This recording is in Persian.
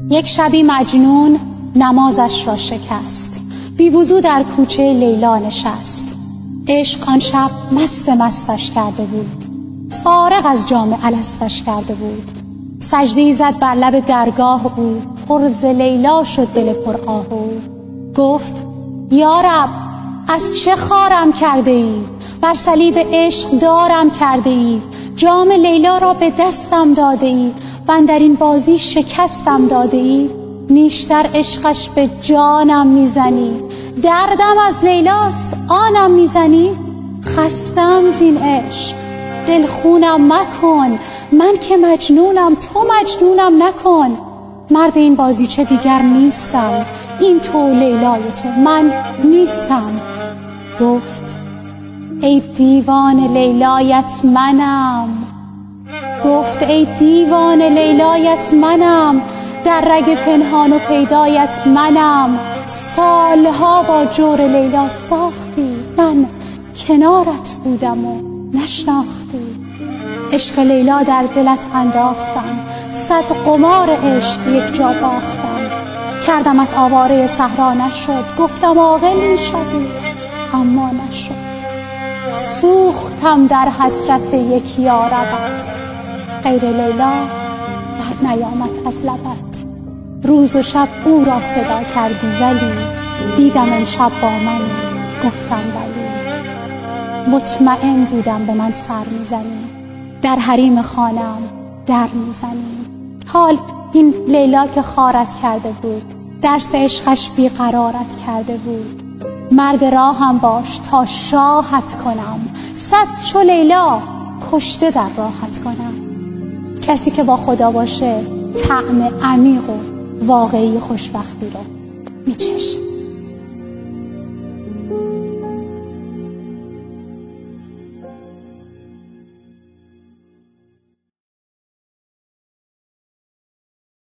یک شبی مجنون نمازش را شکست، بی وضو در کوچه لیلا نشست. عشق آن شب مستش کرده بود، فارغ از جام الستش کرده بود. سجده‌ای زد بر لب درگاه او، پر ز لیلا شد دل پر آه او. گفت یا رب از چه خارم کرده ای؟ بر صلیب عشق دارم کرده ای. جام لیلا را به دستم داده ای و اندر این بازی شکستم داده ای. نیش در عشقش به جانم میزنی، دردم از لیلاست آنم میزنی. خستم زین عشق دلخونم مکن، من که مجنونم تو مجنونم نکن. مرد این بازیچه دیگر نیستم، این تو لیلای تو من نیستم. گفت ای دیوان لیلایت منم، گفت ای دیوان لیلایت منم، در رگ پنهان و پیدایت منم. سالها با جور لیلا ساختی، من کنارت بودم و نشناختی. عشق لیلا در دلت انداختم، صد قمار عشق یک جا باختم. کردمت آواره صحرا نشد، گفتم عاقل می‌شوی اما نشد. سوختم در حسرت یک یاربت، غیر لیلا بر نیامد از لبت. روز و شب او را صدا کردی ولی دیدم امشب با من گفتم ولی. مطمئن بودم به من سر میزنی، در حریم خانم در میزنی. حال این لیلا که خارت کرده بود، درس عشقش بیقرارت کرده بود. مرد راهم باش تا شاهت کنم، صد چو لیلا کشته در راحت کنم. کسی که با خدا باشه طعم عمیق و واقعی خوشبختی رو میچشه.